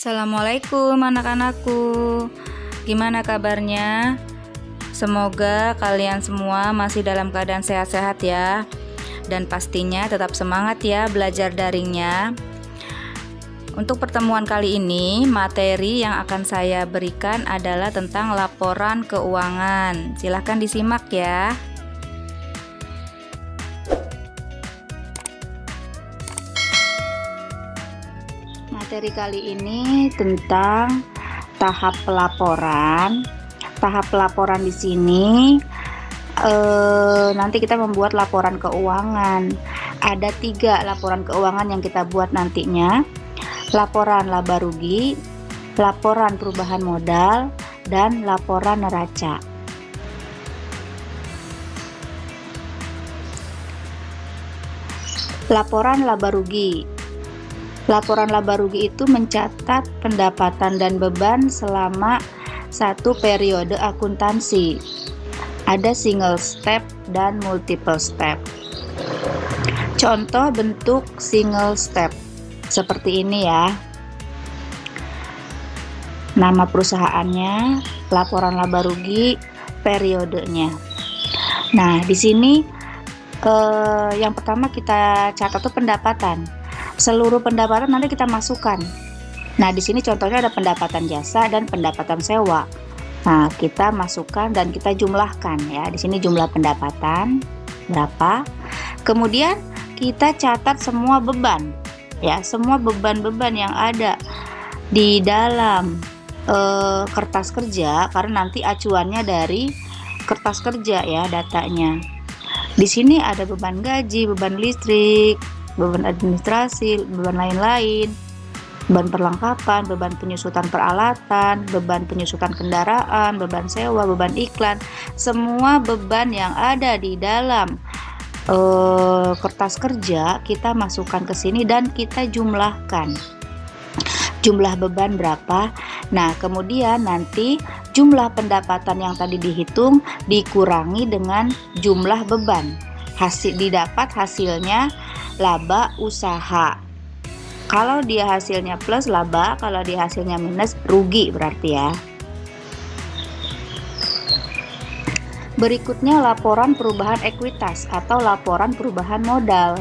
Assalamualaikum anak-anakku. Gimana kabarnya? Semoga kalian semua masih dalam keadaan sehat-sehat ya. Dan pastinya tetap semangat ya belajar daringnya. Untuk pertemuan kali ini, materi yang akan saya berikan adalah tentang laporan keuangan. Silahkan disimak ya. Materi kali ini tentang tahap pelaporan. Tahap pelaporan di sini nanti kita membuat laporan keuangan. Ada 3 laporan keuangan yang kita buat nantinya. Laporan laba rugi, laporan perubahan modal, dan laporan neraca. Laporan laba rugi. Laporan laba rugi itu mencatat pendapatan dan beban selama satu periode akuntansi. Ada single step dan multiple step. Contoh bentuk single step seperti ini ya. Nama perusahaannya, laporan laba rugi, periodenya. Nah, di sini yang pertama kita catat tuh pendapatan. Seluruh pendapatan nanti kita masukkan. Nah, di sini contohnya ada pendapatan jasa dan pendapatan sewa. Nah, kita masukkan dan kita jumlahkan ya. Di sini jumlah pendapatan berapa. Kemudian kita catat semua beban ya, semua beban-beban yang ada di dalam kertas kerja, karena nanti acuannya dari kertas kerja ya datanya. Di sini ada beban gaji, beban listrik, beban administrasi, beban lain-lain, beban perlengkapan, beban penyusutan peralatan, beban penyusutan kendaraan, beban sewa, beban iklan. Semua beban yang ada di dalam kertas kerja kita masukkan ke sini dan kita jumlahkan. Jumlah beban berapa? Nah, kemudian nanti jumlah pendapatan yang tadi dihitung dikurangi dengan jumlah beban. Didapat hasilnya laba usaha. Kalau dia hasilnya plus laba, kalau dia hasilnya minus rugi berarti ya. Berikutnya laporan perubahan ekuitas atau laporan perubahan modal.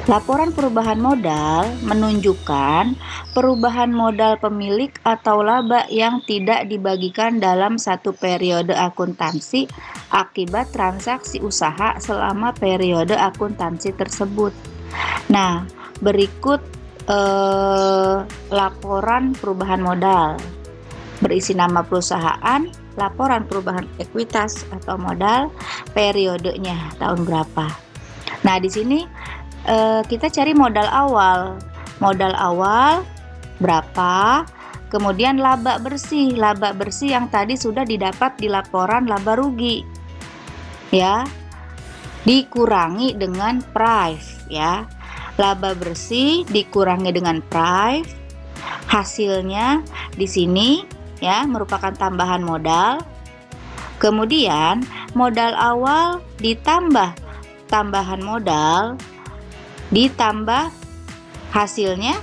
Laporan perubahan modal menunjukkan perubahan modal pemilik atau laba yang tidak dibagikan dalam satu periode akuntansi akibat transaksi usaha selama periode akuntansi tersebut. Nah, berikut laporan perubahan modal. Berisi nama perusahaan, laporan perubahan ekuitas atau modal, periodenya tahun berapa. Nah, di sini kita cari modal awal. Modal awal berapa? Kemudian laba bersih. Laba bersih yang tadi sudah didapat di laporan laba rugi. Ya. Dikurangi dengan price ya. Laba bersih dikurangi dengan price. Hasilnya di sini ya merupakan tambahan modal. Kemudian modal awal ditambah tambahan modal ditambah hasilnya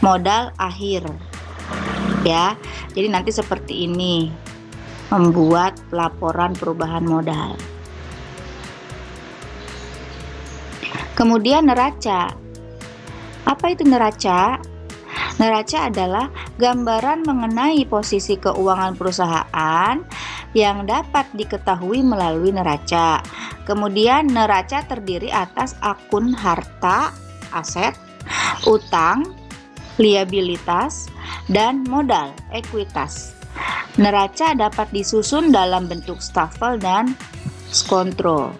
modal akhir ya. Jadi nanti seperti ini membuat laporan perubahan modal. Kemudian neraca. Apa itu neraca? Neraca adalah gambaran mengenai posisi keuangan perusahaan yang dapat diketahui melalui neraca. Kemudian neraca terdiri atas akun harta, aset, utang, liabilitas, dan modal, ekuitas. Neraca dapat disusun dalam bentuk stafel dan skontro.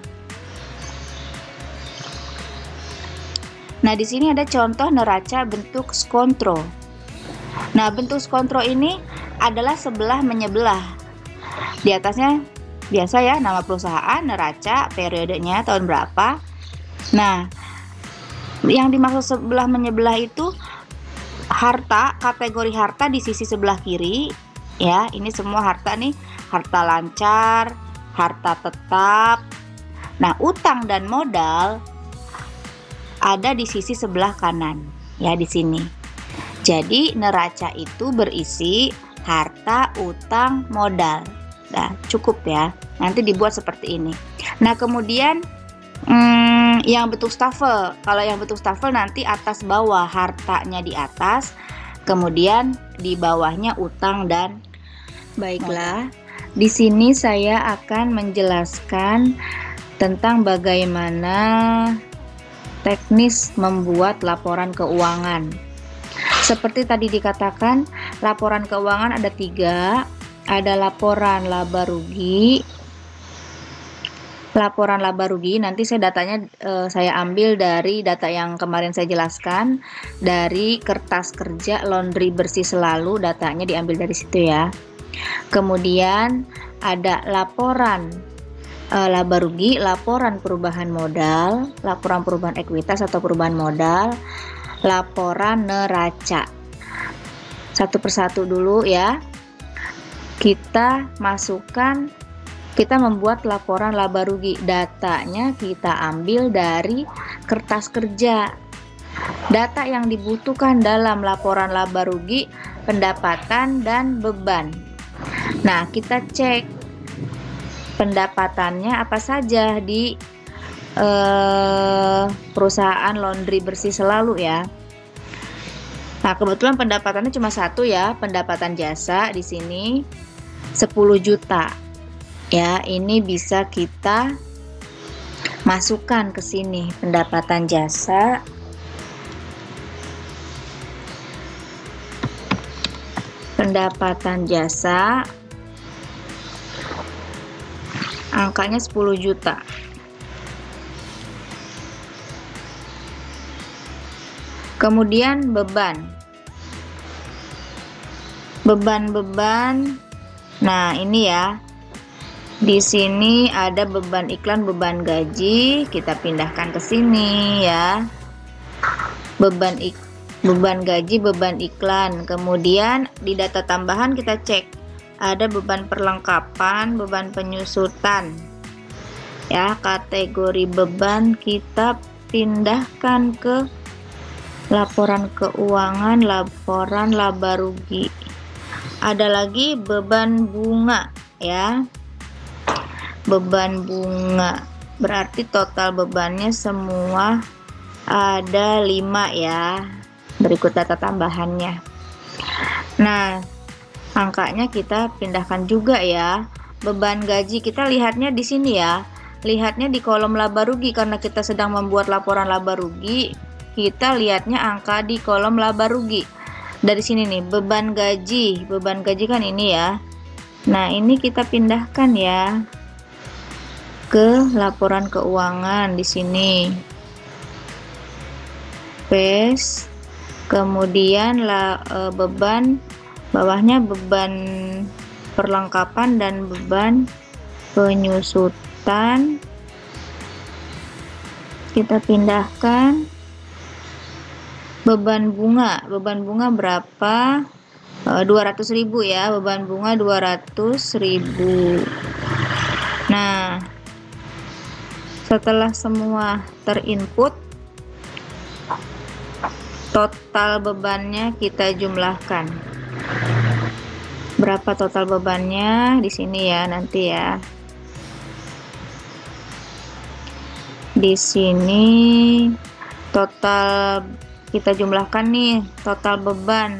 Nah, di sini ada contoh neraca bentuk skontro. Nah, bentuk skontro ini adalah sebelah menyebelah. Di atasnya biasa ya, nama perusahaan, neraca, periodenya tahun berapa. Nah, yang dimaksud sebelah menyebelah itu harta, kategori harta di sisi sebelah kiri ya. Ini semua harta nih, harta lancar, harta tetap. Nah, utang dan modal ada di sisi sebelah kanan ya, di sini. Jadi neraca itu berisi harta, utang, modal. Nah, cukup ya. Nanti dibuat seperti ini. Nah, kemudian yang bentuk stafel. Kalau yang bentuk stafel nanti atas bawah, hartanya di atas, kemudian di bawahnya utang dan baiklah. Di sini saya akan menjelaskan tentang bagaimana teknis membuat laporan keuangan. Seperti tadi dikatakan, laporan keuangan ada 3. Ada laporan laba rugi. Laporan laba rugi, nanti datanya saya ambil dari data yang kemarin saya jelaskan, dari kertas kerja laundry bersih selalu, datanya diambil dari situ ya. Kemudian ada laporan laba rugi, laporan perubahan modal, laporan perubahan ekuitas atau perubahan modal, laporan neraca. Satu persatu dulu ya. Kita membuat laporan laba rugi. Datanya kita ambil dari kertas kerja. Data yang dibutuhkan dalam laporan laba rugi, pendapatan dan beban. Nah, kita cek pendapatannya apa saja di perusahaan laundry bersih selalu ya. Nah, kebetulan pendapatannya cuma 1 ya, pendapatan jasa di sini 10 juta. Ya, ini bisa kita masukkan ke sini, pendapatan jasa. Pendapatan jasa angkanya 10 juta. Kemudian beban. Beban. Nah, ini ya. Di sini ada beban iklan, beban gaji, kita pindahkan ke sini ya. Beban gaji, beban iklan. Kemudian di data tambahan kita cek ada beban perlengkapan, beban penyusutan. Ya, kategori beban kita pindahkan ke laporan keuangan, laporan laba rugi. Ada lagi beban bunga ya. Beban bunga berarti total bebannya semua ada 5 ya. Berikut data tambahannya. Nah, angkanya kita pindahkan juga ya. Beban gaji kita lihatnya di sini ya. Lihatnya di kolom laba rugi, karena kita sedang membuat laporan laba rugi. Kita lihatnya angka di kolom laba rugi. Dari sini nih, beban gaji kan ini ya. Nah, ini kita pindahkan ya ke laporan keuangan di sini. Paste. Kemudian beban bawahnya beban perlengkapan dan beban penyusutan. Kita pindahkan. Beban bunga berapa? 200.000 ya, beban bunga 200.000. Nah, setelah semua terinput, total bebannya kita jumlahkan. Berapa total bebannya di sini ya, nanti ya. Di sini total kita jumlahkan nih, total beban.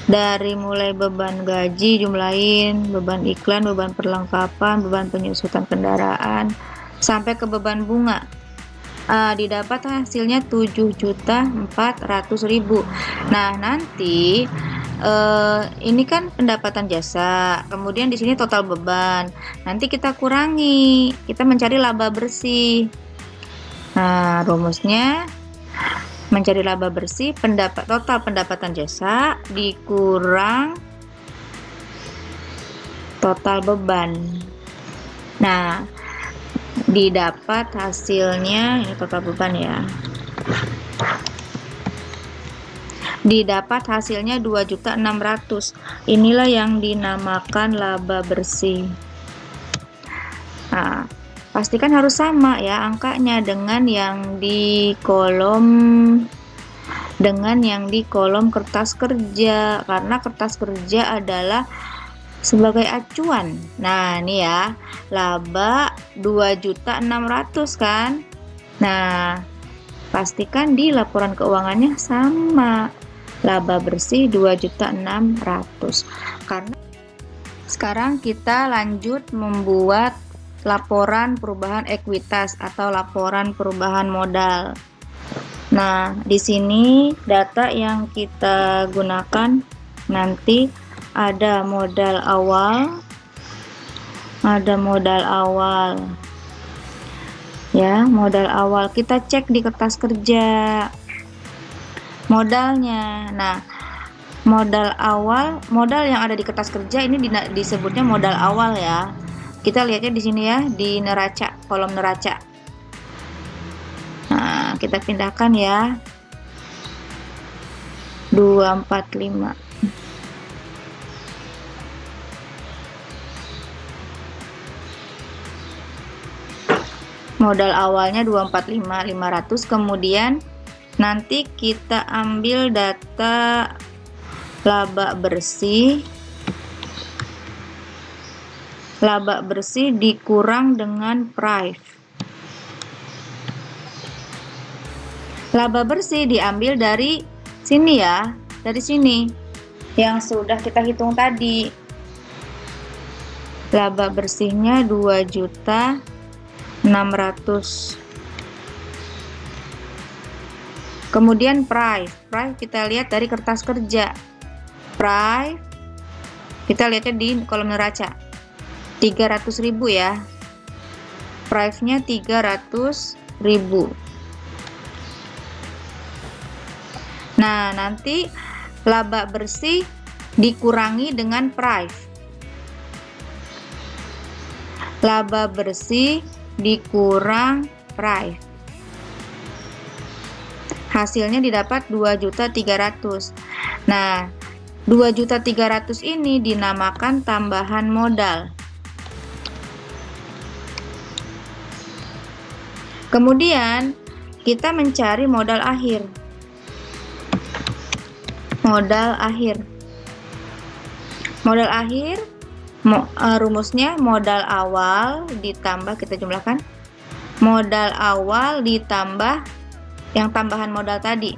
Dari mulai beban gaji jumlahin, beban iklan, beban perlengkapan, beban penyusutan kendaraan, sampai ke beban bunga. Didapat hasilnya 7.400.000. Nah, nanti ini kan pendapatan jasa, kemudian di sini total beban. Nanti kita kurangi, kita mencari laba bersih. Nah, rumusnya mencari laba bersih, total pendapatan jasa dikurang total beban. Nah, didapat hasilnya, ini total beban ya. Didapat hasilnya 2.600.000. Inilah yang dinamakan laba bersih. Nah, pastikan harus sama ya angkanya dengan yang di kolom dengan yang di kolom kertas kerja, karena kertas kerja adalah sebagai acuan. Nah, ini ya, laba 2.600.000 kan? Nah, pastikan di laporan keuangannya sama. Laba bersih 2.600.000. Karena sekarang kita lanjut membuat laporan perubahan ekuitas atau laporan perubahan modal. Nah, di sini data yang kita gunakan nanti ada modal awal, ya, modal awal kita cek di kertas kerja modalnya. Nah, modal awal, modal yang ada di kertas kerja ini disebutnya modal awal ya. Kita lihatnya di sini ya, di neraca, kolom neraca. Nah, kita pindahkan ya, 245. Modal awalnya 245.500, kemudian nanti kita ambil data laba bersih. Laba bersih dikurang dengan price. Laba bersih diambil dari sini ya, dari sini yang sudah kita hitung tadi. Laba bersihnya 2.600.000. Kemudian price kita lihat dari kertas kerja. Price kita lihatnya di kolom neraca, 300.000 ya. Price-nya 300.000. Nah, nanti laba bersih dikurangi dengan price. Laba bersih dikurang price. Hasilnya didapat 2.300.000. Nah, 2.300.000 ini dinamakan tambahan modal. Kemudian kita mencari modal akhir. Modal akhir rumusnya modal awal ditambah, kita jumlahkan modal awal ditambah yang tambahan modal tadi.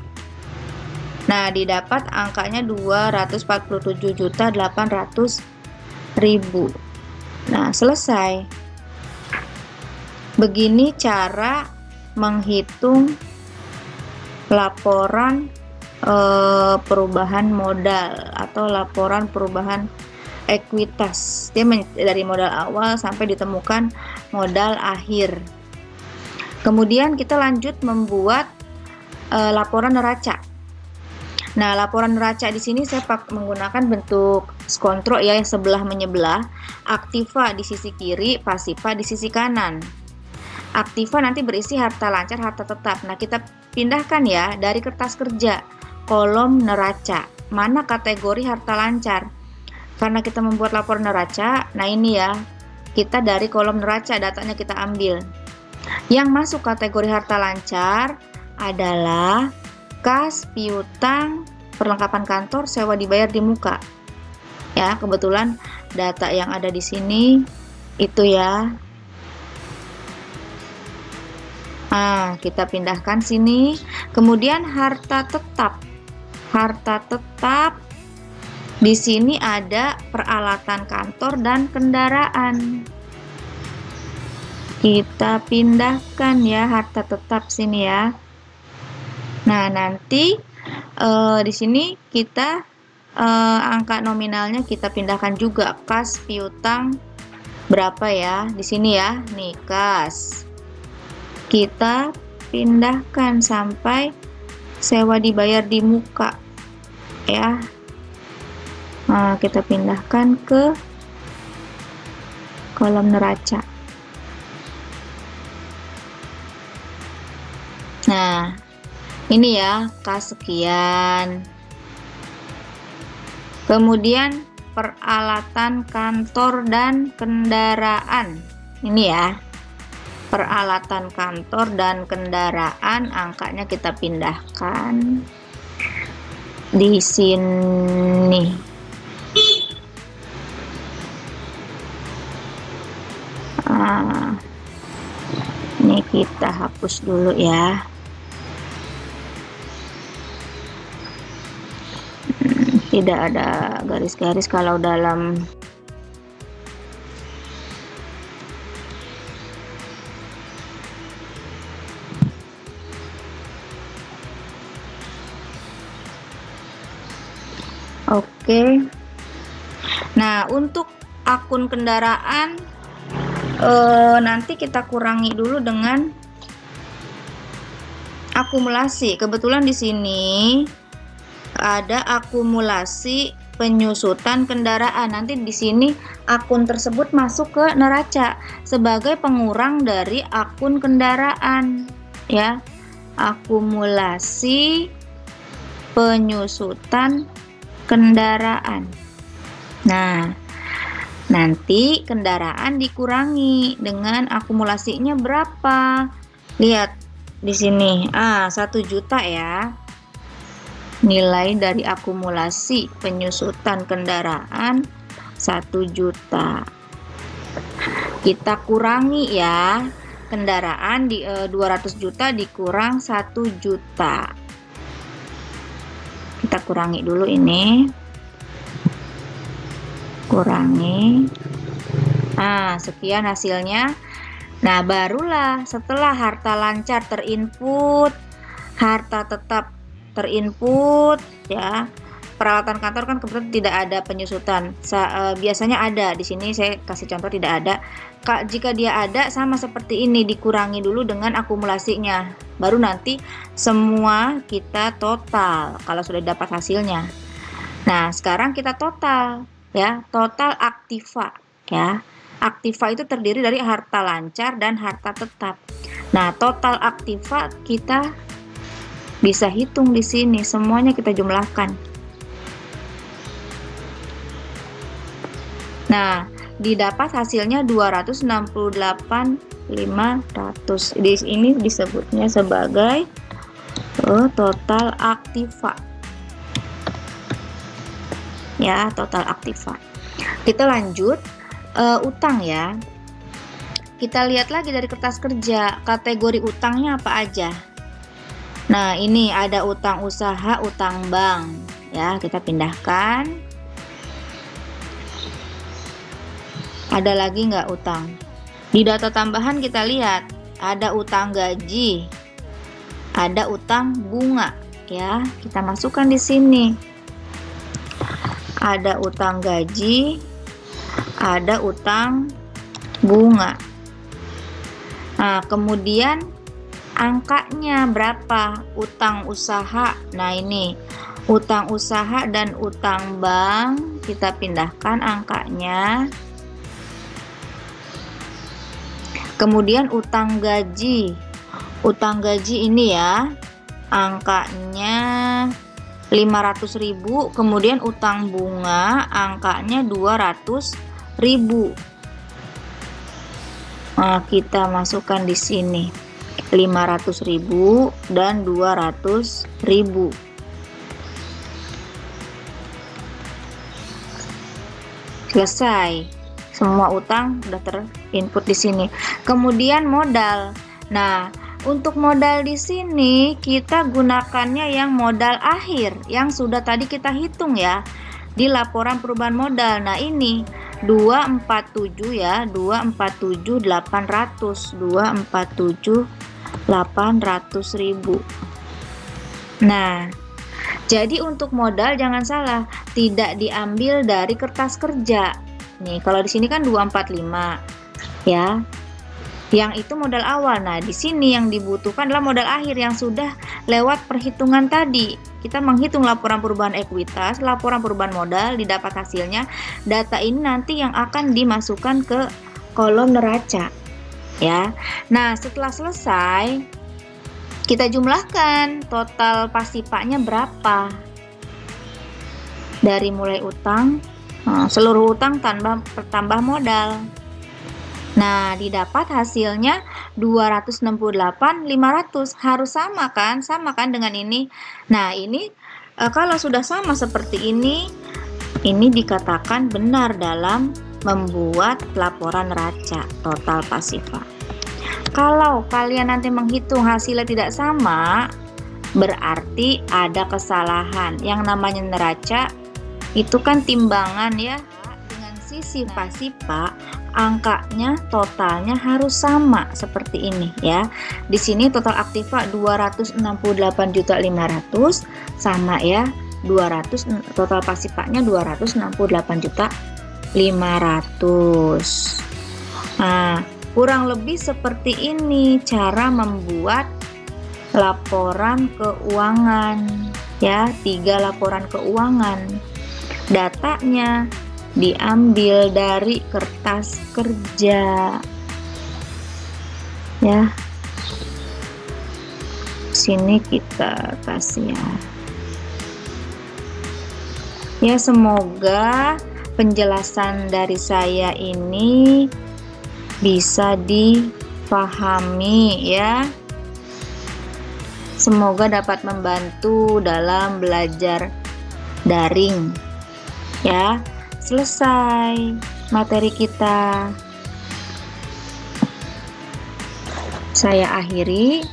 Nah, didapat angkanya 247.800.000. Nah, selesai. Begini cara menghitung laporan perubahan modal atau laporan perubahan ekuitas. Dia dari modal awal sampai ditemukan modal akhir. Kemudian kita lanjut membuat laporan neraca. Nah, laporan neraca di sini saya menggunakan bentuk skontro ya, yang sebelah menyebelah. Aktiva di sisi kiri, pasiva di sisi kanan. Aktiva nanti berisi harta lancar, harta tetap. Nah, kita pindahkan ya dari kertas kerja, kolom neraca. Mana kategori harta lancar? Karena kita membuat laporan neraca, nah ini ya, kita dari kolom neraca datanya kita ambil. Yang masuk kategori harta lancar adalah kas, piutang, perlengkapan kantor, sewa dibayar di muka. Ya, kebetulan data yang ada di sini itu ya. Nah, kita pindahkan sini. Kemudian harta tetap. Harta tetap di sini ada peralatan kantor dan kendaraan. Kita pindahkan ya harta tetap sini ya. Nah, nanti di sini kita angka nominalnya kita pindahkan juga. Kas, piutang berapa ya? Di sini ya, nih kas. Kita pindahkan sampai sewa dibayar di muka ya. Nah, kita pindahkan ke kolom neraca. Nah, ini ya, kas sekian. Kemudian peralatan kantor dan kendaraan. Ini ya, peralatan kantor dan kendaraan, angkanya kita pindahkan. di sini. Ini kita hapus dulu ya. Tidak ada garis-garis kalau dalam Oke. Nah, untuk akun kendaraan nanti kita kurangi dulu dengan akumulasi. Kebetulan di sini ada akumulasi penyusutan kendaraan. Nanti di sini akun tersebut masuk ke neraca sebagai pengurang dari akun kendaraan, ya. Akumulasi penyusutan kendaraan. Nah, nanti kendaraan dikurangi dengan akumulasinya berapa? Lihat di sini. 1 juta ya. Nilai dari akumulasi penyusutan kendaraan 1 juta. Kita kurangi ya. Kendaraan di 200 juta dikurang 1 juta. Kita kurangi dulu ini. Kurangi. Sekian hasilnya. Nah, barulah setelah harta lancar terinput, harta tetap terinput, ya. Peralatan kantor kan kebetulan tidak ada penyusutan. Biasanya ada. Di sini saya kasih contoh tidak ada. Jika dia ada, sama seperti ini, dikurangi dulu dengan akumulasinya. Baru nanti semua kita total kalau sudah dapat hasilnya. Nah, sekarang kita total, ya. Total aktiva, ya. Aktiva itu terdiri dari harta lancar dan harta tetap. Nah, total aktiva kita bisa hitung di sini, semuanya kita jumlahkan. Nah, didapat hasilnya 268.500. Di sini disebutnya sebagai total aktiva. Ya, total aktiva. Kita lanjut utang ya. Kita lihat lagi dari kertas kerja, kategori utangnya apa aja. Nah, ini ada utang usaha, utang bank. Ya, kita pindahkan. Ada lagi nggak utang? Di data tambahan kita lihat ada utang gaji, ada utang bunga, ya. Kita masukkan di sini. Ada utang gaji, ada utang bunga. Nah, kemudian angkanya berapa? Utang usaha. Nah, ini utang usaha dan utang bank kita pindahkan angkanya. Kemudian utang gaji. Utang gaji ini ya, angkanya 500.000. Kemudian utang bunga angkanya 200.000. Nah, kita masukkan di sini 500.000 dan 200.000. Selesai. Semua utang sudah terinput di sini. Kemudian modal. Nah, untuk modal di sini kita gunakannya yang modal akhir yang sudah tadi kita hitung ya di laporan perubahan modal. Nah, ini 247 ya, 247.800, 247.800.000. Nah, jadi untuk modal jangan salah, tidak diambil dari kertas kerja. Nih, kalau di sini kan 245 ya. Yang itu modal awal. Nah, di sini yang dibutuhkan adalah modal akhir yang sudah lewat perhitungan tadi. Kita menghitung laporan perubahan ekuitas, laporan perubahan modal, didapat hasilnya. Data ini nanti yang akan dimasukkan ke kolom neraca. Ya. Nah, setelah selesai kita jumlahkan total pasipanya berapa. Dari mulai utang, seluruh utang tambah modal. Nah, didapat hasilnya 268.500. Harus sama kan? Sama kan dengan ini. Nah, ini Kalau sudah sama seperti ini dikatakan benar dalam membuat laporan neraca total pasifa. Kalau kalian nanti menghitung hasilnya tidak sama, berarti ada kesalahan. Yang namanya neraca itu kan timbangan ya. Dengan sisi pasifa, angkanya totalnya harus sama seperti ini ya. Di sini total aktiva 268.500.000 sama ya. 200 total pasifanya 268.500.000. Nah, kurang lebih seperti ini cara membuat laporan keuangan ya, 3 laporan keuangan. Datanya diambil dari kertas kerja ya. Sini kita kasih ya, semoga penjelasan dari saya ini bisa dipahami ya. Semoga dapat membantu dalam belajar daring ya. Selesai materi kita. Saya akhiri.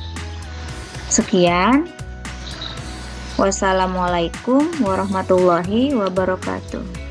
Sekian. Wassalamualaikum warahmatullahi wabarakatuh.